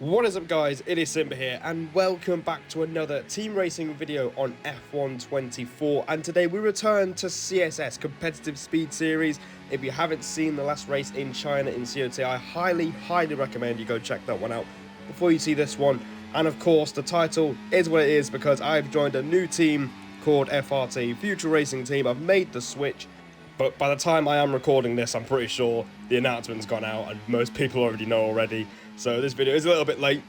What is up guys, it is Simba here and welcome back to another team racing video on F1 24, and today we return to CSS, Competitive Speed Series. If you haven't seen the last race in China in COT, I highly recommend you go check that one out before you see this one. And of course the title is what it is because I've joined a new team called FRT, Future Racing Team. I've made the switch, but by the time I am recording this I'm pretty sure the announcement's gone out and most people already know already. So this video is a little bit late,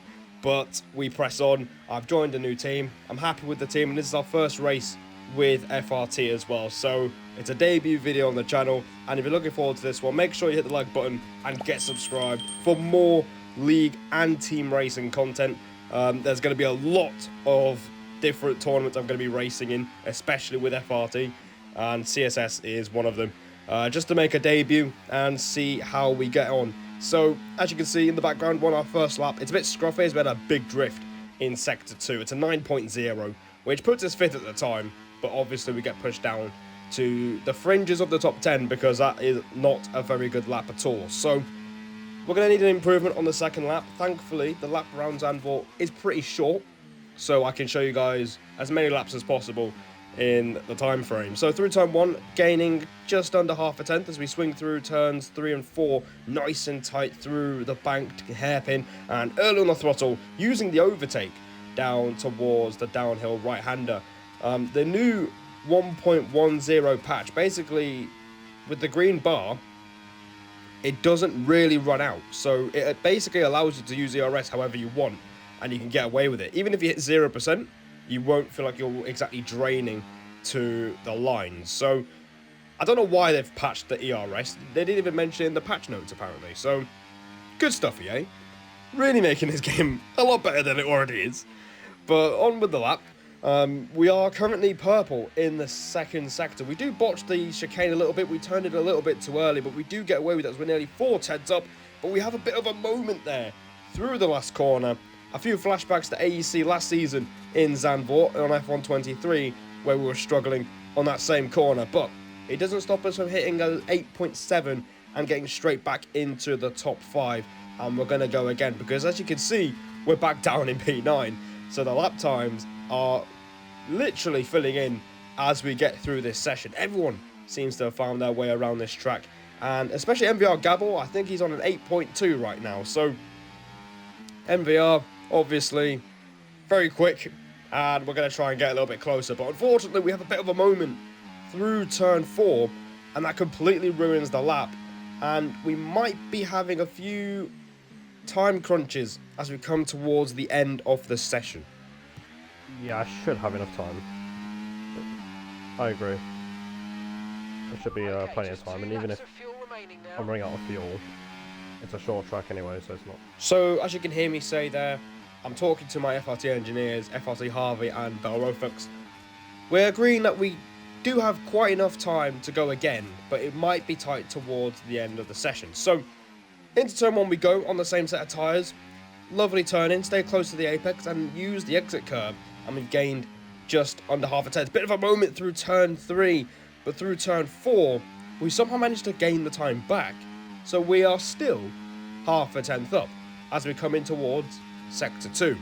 but we press on. I've joined a new team. I'm happy with the team, and this is our first race with FRT as well. So it's a debut video on the channel, and if you're looking forward to this one, make sure you hit the like button and get subscribed for more league and team racing content. There's going to be a lot of different tournaments I'm going to be racing in, especially with FRT, and CSS is one of them. Just to make a debut and see how we get on. So, as you can see in the background, on our first lap, it's a bit scruffy as we had a big drift in Sector 2. It's a 9.0, which puts us 5th at the time, but obviously we get pushed down to the fringes of the top 10 because that is not a very good lap at all. So, we're going to need an improvement on the second lap. Thankfully, the lap around Zandvoort is pretty short, so I can show you guys as many laps as possible in the time frame. So through turn 1, gaining just under half a tenth as we swing through turns 3 and 4, nice and tight through the banked hairpin, and early on the throttle, using the overtake down towards the downhill right-hander. The new 1.10 patch, basically with the green bar, it doesn't really run out, so it basically allows you to use ERS however you want, and you can get away with it. Even if you hit 0%, you won't feel like you're exactly draining to the lines. So I don't know why they've patched the ERS. They didn't even mention it in the patch notes apparently. So good stuff, EA. Really making this game a lot better than it already is. But on with the lap. We are currently purple in the second sector. We do botch the chicane a little bit. We turned it a little bit too early, but we do get away with it as we're nearly 4 tenths up. But we have a bit of a moment there through the last corner. A few flashbacks to AEC last season in Zandvoort on F1 23, where we were struggling on that same corner, but it doesn't stop us from hitting a 8.7 and getting straight back into the top 5, and we're going to go again, because as you can see, we're back down in P9, so the lap times are literally filling in as we get through this session. Everyone seems to have found their way around this track, and especially MVR Gabble, I think he's on an 8.2 right now, so MVR, obviously, very quick, and we're going to try and get a little bit closer, but unfortunately we have a bit of a moment through turn 4, and that completely ruins the lap, and we might be having a few time crunches as we come towards the end of the session. Yeah, I should have enough time. I agree. There should be plenty of time, and even if I'm running out of fuel, it's a short track anyway, so it's not. So, as you can hear me say there, I'm talking to my FRT engineers, FRT Harvey and Belrofux. We're agreeing that we do have quite enough time to go again, but it might be tight towards the end of the session. So, into turn 1 we go on the same set of tyres. Lovely turn in, stay close to the apex and use the exit curb. And we've gained just under half a tenth. Bit of a moment through turn 3, but through turn 4, we somehow managed to gain the time back. So we are still half a tenth up as we come in towards Sector 2.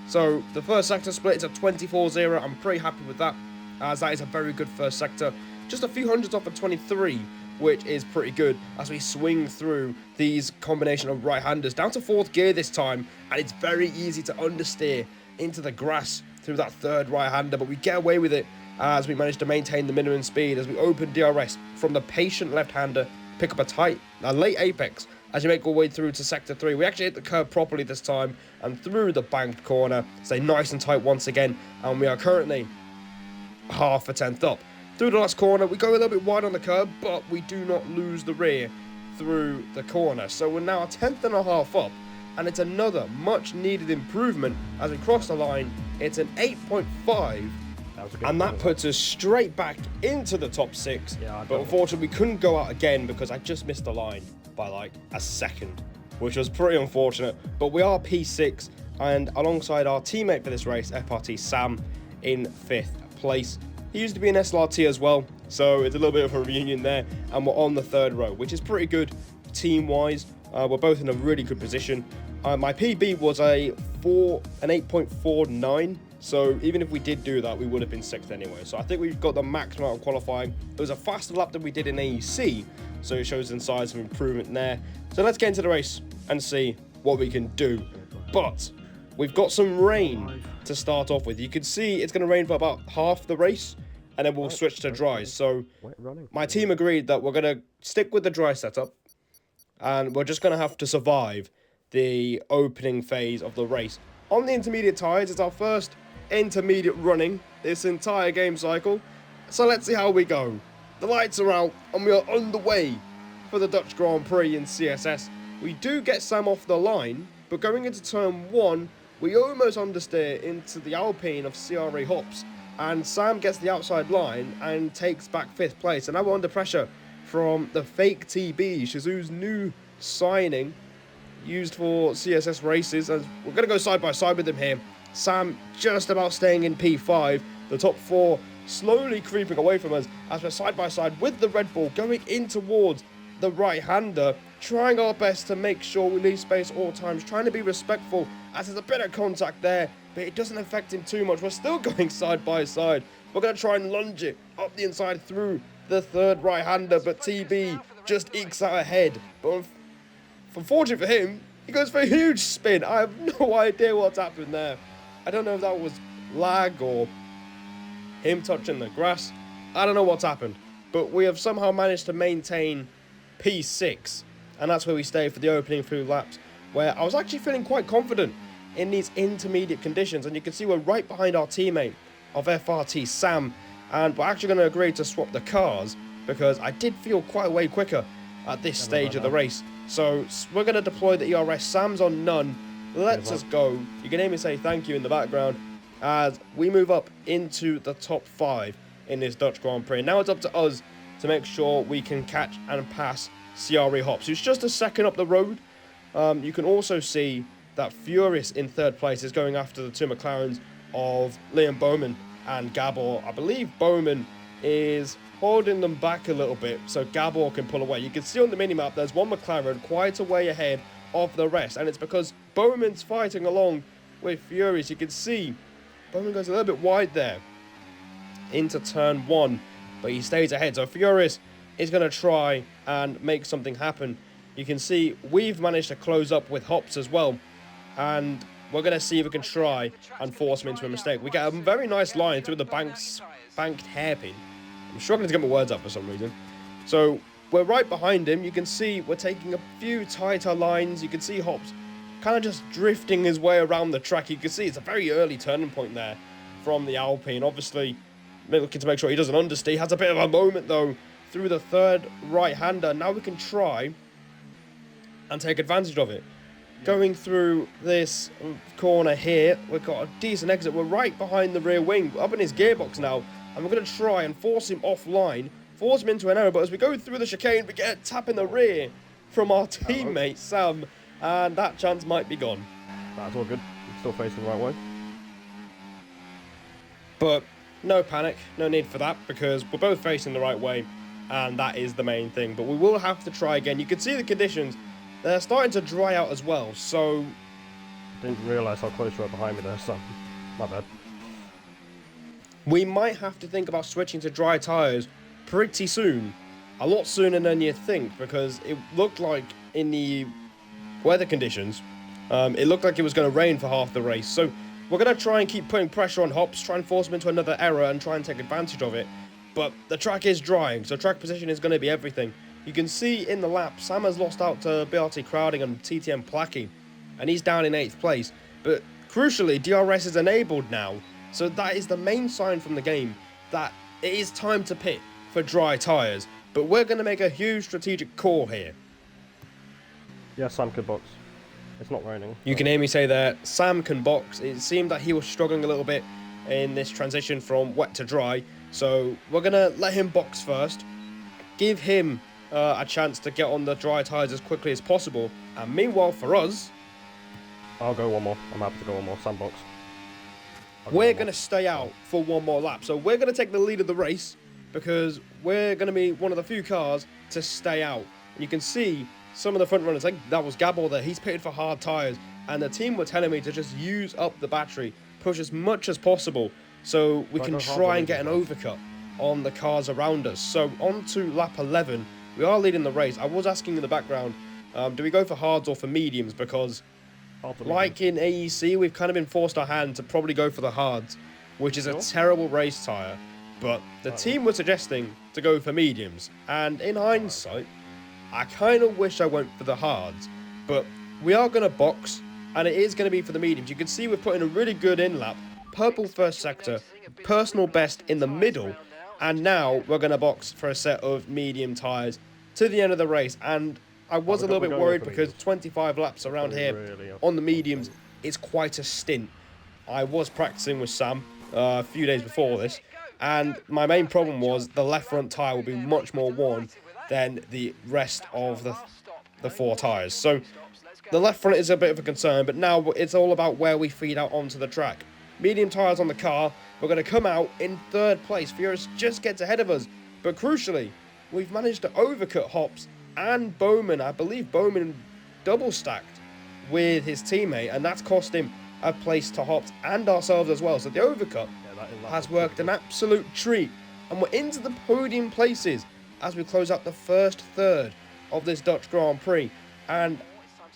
So the first sector split is a 24-0. I'm pretty happy with that, as that is a very good first sector. Just a few hundreds off of 23, which is pretty good as we swing through these combination of right-handers down to 4th gear this time, and it's very easy to understeer into the grass through that third right-hander, but we get away with it as we manage to maintain the minimum speed as we open DRS from the patient left-hander, pick up a late apex as you make our way through to Sector 3. We actually hit the curb properly this time and through the banked corner, stay nice and tight once again, and we are currently half a tenth up. Through the last corner, we go a little bit wide on the curb, but we do not lose the rear through the corner. So we're now a tenth and a half up, and it's another much needed improvement as we cross the line. It's an 8.5. And that puts us straight back into the top 6, but unfortunately we couldn't go out again because I just missed the line by like a second, which was pretty unfortunate. But we are P6, and alongside our teammate for this race, FRT Sam, in 5th place. He used to be an SLRT as well, so it's a little bit of a reunion there, and we're on the 3rd row, which is pretty good team-wise. We're both in a really good position. My PB was an 8.49. So even if we did do that, we would have been 6th anyway. So I think we've got the max amount of qualifying. It was a faster lap than we did in AEC, so it shows in signs of improvement there. So let's get into the race and see what we can do. But we've got some rain to start off with. You can see it's going to rain for about half the race, and then we'll switch to dry. So my team agreed that we're going to stick with the dry setup, and we're just going to have to survive the opening phase of the race. On the intermediate tyres, it's our first intermediate running this entire game cycle, so let's see how we go. The lights are out and we are on the way for the Dutch Grand Prix in CSS. We do get Sam off the line, but going into turn 1 we almost understeer into the Alpine of CRA Hops, and Sam gets the outside line and takes back 5th place. And now we're under pressure from the fake TB, Shizu's new signing used for CSS races, and we're going to go side by side with him here. Sam just about staying in P5, the top 4 slowly creeping away from us as we're side by side with the Red Bull going in towards the right-hander, trying our best to make sure we leave space all times, trying to be respectful as there's a bit of contact there, but it doesn't affect him too much. We're still going side by side. We're going to try and lunge it up the inside through the third right-hander, but TB just ekes out ahead. But unfortunately for him, he goes for a huge spin. I have no idea what's happened there. I don't know if that was lag or him touching the grass. I don't know what's happened, but we have somehow managed to maintain P6, and that's where we stay for the opening few laps, where I was actually feeling quite confident in these intermediate conditions. And you can see we're right behind our teammate of FRT, Sam, and we're actually going to agree to swap the cars because I did feel quite way quicker at this stage of the race. So we're going to deploy the ERS. Sam's on none. Let's us go. You can hear me say thank you in the background as we move up into the top 5 in this Dutch Grand Prix. Now it's up to us to make sure we can catch and pass CRA Hops, who's just a second up the road. You can also see that Furious in 3rd place is going after the 2 McLarens of Liam Bowman and Gabor. I believe Bowman is holding them back a little bit so Gabor can pull away. You can see on the minimap there's one McLaren quite a way ahead of the rest, and it's because Bowman's fighting along with Furious. You can see Bowman goes a little bit wide there into turn 1, but he stays ahead. So Furious is going to try and make something happen. You can see we've managed to close up with Hops as well, and we're going to see if we can try and force him into a mistake. We get a very nice line through the banked hairpin. I'm struggling to get my words out for some reason. So we're right behind him. You can see we're taking a few tighter lines. You can see Hops kind of just drifting his way around the track. You can see it's a very early turning point there from the Alpine. Obviously, looking to make sure he doesn't understeer. He has a bit of a moment, though, through the third right-hander. Now we can try and take advantage of it. Going through this corner here, we've got a decent exit. We're right behind the rear wing, up in his gearbox now, and we're going to try and force him offline, force him into an error. But as we go through the chicane, we get a tap in the rear from our teammate, Sam, and that chance might be gone. That's all good. We're still facing the right way. But no panic, no need for that, because we're both facing the right way, and that is the main thing. But we will have to try again. You can see the conditions. They're starting to dry out as well, so... Didn't realise how close you were behind me there, so... My bad. We might have to think about switching to dry tyres pretty soon. A lot sooner than you think, because it looked like in the weather conditions, it looked like it was going to rain for half the race. So we're going to try and keep putting pressure on Hops, try and force him into another error and try and take advantage of it. But the track is drying, so track position is going to be everything. You can see in the lap, Sam has lost out to BRT Crowding and TTM Placky, and he's down in 8th place. But crucially, DRS is enabled now, so that is the main sign from the game that it is time to pit for dry tyres. But we're going to make a huge strategic call here. Yeah, Sam could box. It's not raining. You can hear me say there, Sam can box. It seemed that he was struggling a little bit in this transition from wet to dry, so we're going to let him box first, give him a chance to get on the dry tyres as quickly as possible. And meanwhile, for us... I'll go one more. I'm happy to go one more. Sandbox. We're going to stay out for one more lap. So we're going to take the lead of the race because we're going to be one of the few cars to stay out. And you can see some of the front runners. I think that was Gabor there. He's pitted for hard tyres. and the team were telling me to just use up the battery, push as much as possible, so we can try and get an overcut on the cars around us. So on to lap 11, we are leading the race. I was asking in the background, do we go for hards or for mediums? Because like in AEC, we've kind of been forced our hand to probably go for the hards, which is a terrible race tyre. But the team were suggesting to go for mediums, and in hindsight, I kind of wish I went for the hards. But we are going to box, and it is going to be for the mediums. You can see we're putting a really good in-lap, purple first sector, personal best in the middle, and now we're going to box for a set of medium tyres to the end of the race. And I was a little bit worried because 25 laps around here on the mediums is quite a stint. I was practicing with Sam a few days before this, and my main problem was the left front tyre will be much more worn than the rest of the 4 tyres. So the left front is a bit of a concern, but now it's all about where we feed out onto the track. Medium tyres on the car, we're going to come out in 3rd place. Furious just gets ahead of us, but crucially, we've managed to overcut Hops and Bowman. I believe Bowman double stacked with his teammate, and that's cost him a place to Hops and ourselves as well. So the overcut has worked an absolute treat, and we're into the podium places as we close out the first third of this Dutch Grand Prix. And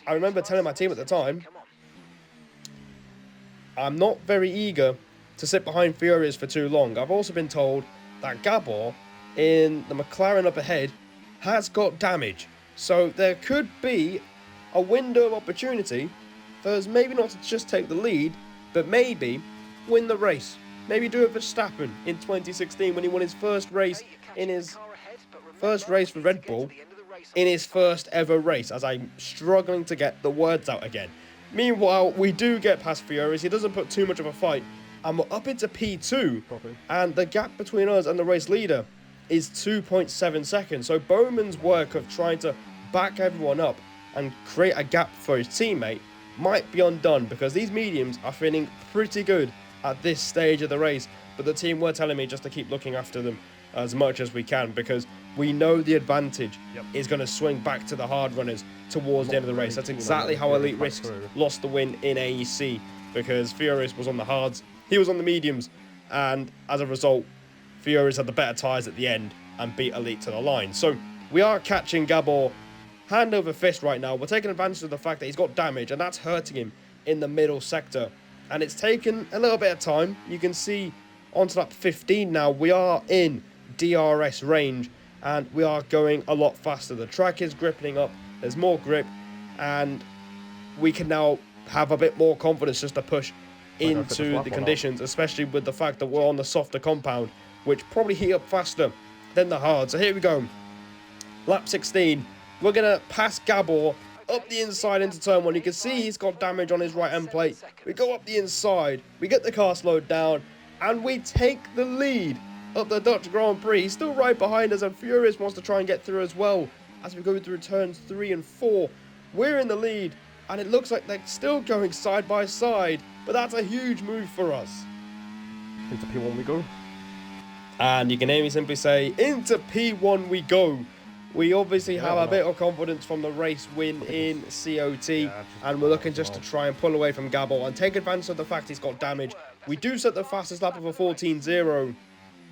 I remember telling my team at the time, I'm not very eager to sit behind Furious for too long. I've also been told that Gabor in the McLaren up ahead has got damage, so there could be a window of opportunity for us maybe not to just take the lead, but maybe win the race. Maybe do it for Verstappen in 2016 when he won his first race for Red Bull in his first ever race, as I'm struggling to get the words out again. Meanwhile, we do get past Furious. He doesn't put too much of a fight, and we're up into P2, and the gap between us and the race leader is 2.7 seconds. So Bowman's work of trying to back everyone up and create a gap for his teammate might be undone, because these mediums are feeling pretty good at this stage of the race. But the team were telling me just to keep looking after them as much as we can, because we know the advantage is going to swing back to the hard runners towards the end of the race. That's exactly how Elite Risks lost the win in AEC, because Furious was on the hards, he was on the mediums, and as a result, Furious had the better tyres at the end and beat Elite to the line. So we are catching Gabor hand over fist right now. We're taking advantage of the fact that he's got damage, and that's hurting him in the middle sector. And it's taken a little bit of time. You can see onto lap 15 now, we are in DRS range, and we are going a lot faster. The track is gripping up, there's more grip, and we can now have a bit more confidence just to push into the conditions, especially with the fact that we're on the softer compound, which probably heat up faster than the hard. So here we go, lap 16. We're going to pass Gabor up the inside into turn 1. You can see he's got damage on his right end plate. We go up the inside, we get the car slowed down, and we take the lead up the Dutch Grand Prix. He's still right behind us, and Furious wants to try and get through as well as we go through turns 3 and 4. We're in the lead, and it looks like they're still going side by side, but that's a huge move for us. Into P1 we go. And you can hear me simply say, into P1 we go. We obviously have a bit of confidence from the race win in COT, and we're looking just to try and pull away from Gabor and take advantage of the fact he's got damage. We do set the fastest lap of a 14.0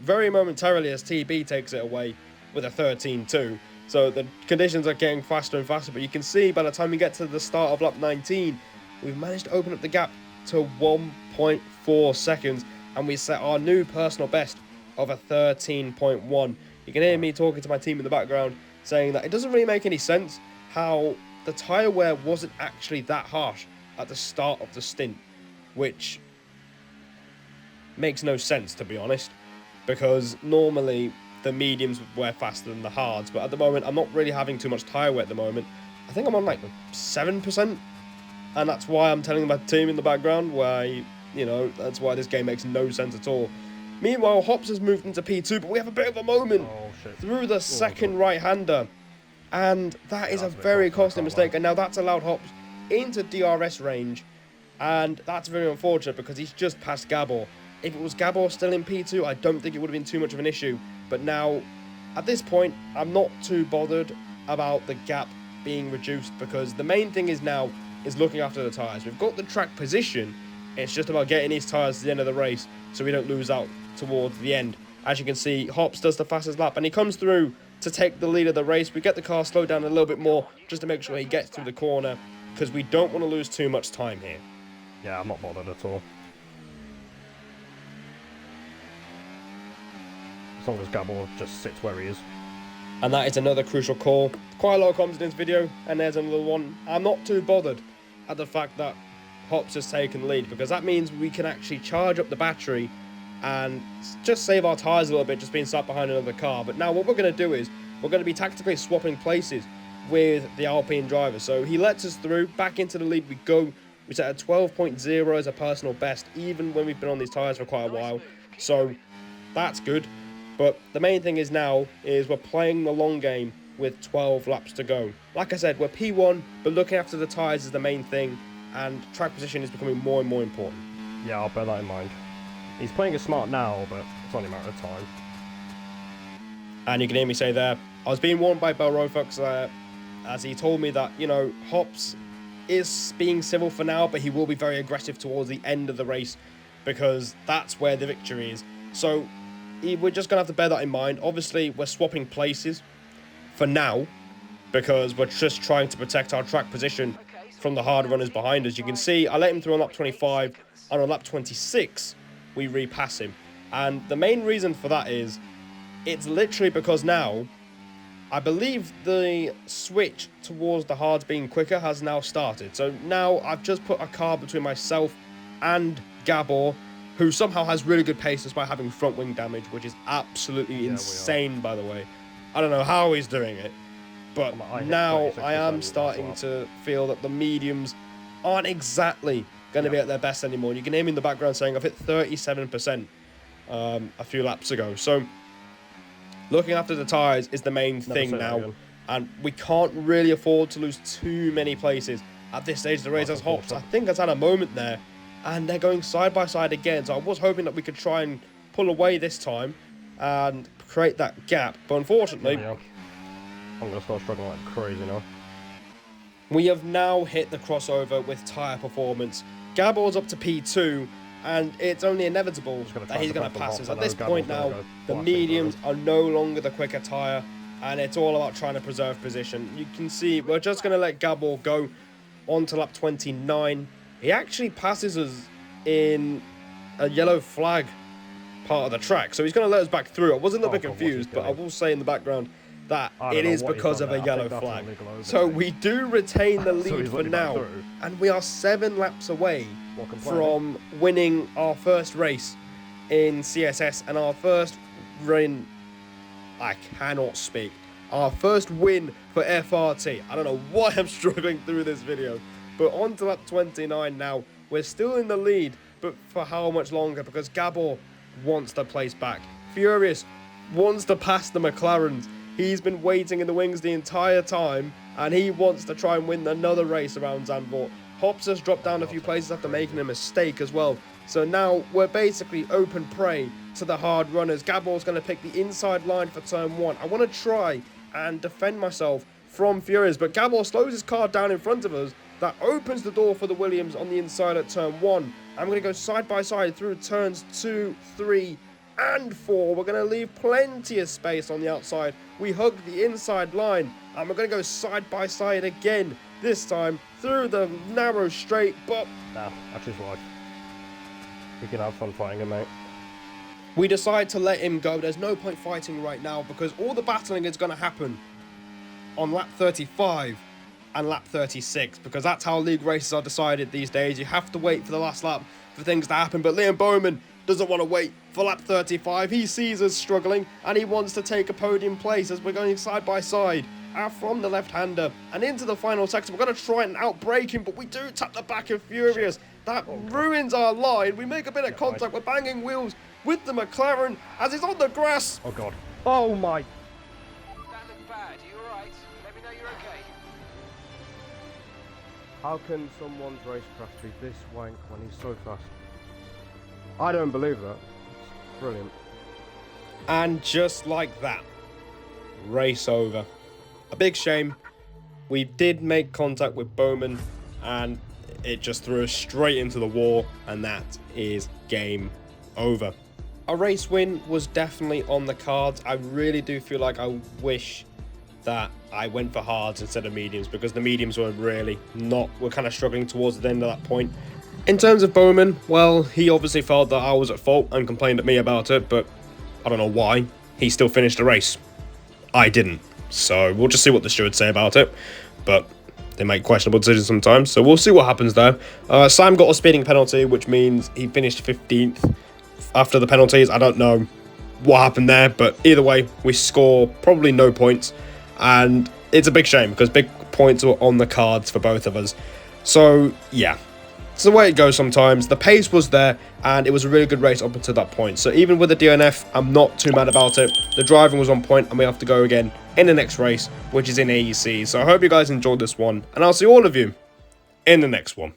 very momentarily as TB takes it away with a 13.2. So the conditions are getting faster and faster, but you can see by the time we get to the start of lap 19, we've managed to open up the gap to 1.4 seconds, and we set our new personal best of a 13.1. You can hear me talking to my team in the background, saying that it doesn't really make any sense how the tyre wear wasn't actually that harsh at the start of the stint, which makes no sense, to be honest, because normally the mediums wear faster than the hards, but at the moment I'm not really having too much tyre wear at the moment. I think I'm on like 7%, and that's why I'm telling my team in the background why, you know, that's why this game makes no sense at all. Meanwhile, Hops has moved into P2, but we have a bit of a moment through the second right-hander. And that is a very costly mistake. And now that's allowed Hops into DRS range. And that's very unfortunate because he's just passed Gabor. If it was Gabor still in P2, I don't think it would have been too much of an issue. But now, at this point, I'm not too bothered about the gap being reduced, because the main thing is now is looking after the tyres. We've got the track position. It's just about getting these tyres to the end of the race so we don't lose out towards the end. As you can see, Hops does the fastest lap, and he comes through to take the lead of the race. We get the car slowed down a little bit more just to make sure he gets through the corner, because we don't want to lose too much time here. Yeah, I'm not bothered at all. As long as Gabor just sits where he is. And that is another crucial call. Quite a lot of comments in this video, and there's another one. I'm not too bothered at the fact that Hops has taken the lead, because that means we can actually charge up the battery and just save our tyres a little bit, just being sat behind another car. But now what we're going to do is we're going to be tactically swapping places with the Alpine driver. So he lets us through, back into the lead we go. We set a 12.0 as a personal best, even when we've been on these tyres for quite a while. So that's good. But the main thing is now is we're playing the long game with 12 laps to go. Like I said, we're P1, but looking after the tyres is the main thing, and track position is becoming more and more important. Yeah, I'll bear that in mind. He's playing it smart now, but it's only a matter of time. And you can hear me say there, I was being warned by Bell Rofox as he told me that, you know, Hops is being civil for now, but he will be very aggressive towards the end of the race, because that's where the victory is. So we're just going to have to bear that in mind. Obviously, we're swapping places for now, because we're just trying to protect our track position from the hard runners behind us. You can see I let him through on lap 25, and on lap 26, we repass him. And the main reason for that is, it's literally because now, I believe the switch towards the hards being quicker has now started. So now I've just put a car between myself and Gabor, who somehow has really good pace despite having front wing damage, which is absolutely insane, by the way. I don't know how he's doing it, but now I am starting to feel that the mediums aren't exactly going to be at their best anymore. You can hear me in the background saying I've hit 37% a few laps ago. So looking after the tyres is the main thing now, and we can't really afford to lose too many places at this stage of the race. As Hops, I think, has had a moment there, and they're going side by side again. So I was hoping that we could try and pull away this time and create that gap, but unfortunately, I'm going to start struggling like crazy now. We have now hit the crossover with tyre performance. Gabor's up to P2, and it's only inevitable that he's going to pass us. At this point now, the mediums are no longer the quicker tyre, and it's all about trying to preserve position. You can see we're just going to let Gabor go on to lap 29. He actually passes us in a yellow flag part of the track, so he's going to let us back through. I was a little bit confused, but I will say in the background that it is because of a yellow flag. So we do retain the lead for now, and we are 7 laps away from winning our first race in CSS and our first win. I cannot speak. Our first win for FRT. I don't know why I'm struggling through this video, but on to lap 29 now. We're still in the lead, but for how much longer? Because Gabor wants the place back. Furious wants to pass the McLarens. He's been waiting in the wings the entire time, and he wants to try and win another race around Zandvoort. Hops has dropped down a few places after making a mistake as well. So now we're basically open prey to the hard runners. Gabor's going to pick the inside line for turn 1. I want to try and defend myself from Furious, but Gabor slows his car down in front of us. That opens the door for the Williams on the inside at turn 1. I'm going to go side by side through turns 2, 3, and 4. We're going to leave plenty of space on the outside. We hug the inside line, and we're going to go side by side again, this time through the narrow straight, but nah, that's his life. We can have fun fighting him, mate. We decide to let him go. There's no point fighting right now, because all the battling is going to happen on lap 35 and lap 36, because that's how league races are decided these days. You have to wait for the last lap for things to happen, but Liam Bowman doesn't want to wait for lap 35. He sees us struggling, and he wants to take a podium place as we're going side by side from the left-hander and into the final sector. We're going to try and outbrake him, but we do tap the back of Furious. That ruins our line. We make a bit of contact. We're banging wheels with the McLaren as he's on the grass. Oh god. Oh my. That looked bad. Are you alright? Let me know you're okay. How can someone's racecraft be this wank when he's so fast? I don't believe that. It's brilliant. And just like that, race over. A big shame. We did make contact with Bowman. and it just threw us straight into the wall, and that is game over. A race win was definitely on the cards. I really do feel like I wish that I went for hards instead of mediums, because the mediums were kind of struggling towards the end of that point. In terms of Bowman, well, he obviously felt that I was at fault and complained at me about it, but I don't know why. He still finished the race. I didn't. So we'll just see what the stewards say about it. But they make questionable decisions sometimes, so we'll see what happens there. Sam got a speeding penalty, which means he finished 15th after the penalties. I don't know what happened there, but either way, we score probably no points. And it's a big shame, because big points were on the cards for both of us. So, yeah. It's the way it goes sometimes. The pace was there, and it was a really good race up until that point. So even with the DNF, I'm not too mad about it. The driving was on point, and we have to go again in the next race, which is in AEC. So I hope you guys enjoyed this one, and I'll see all of you in the next one.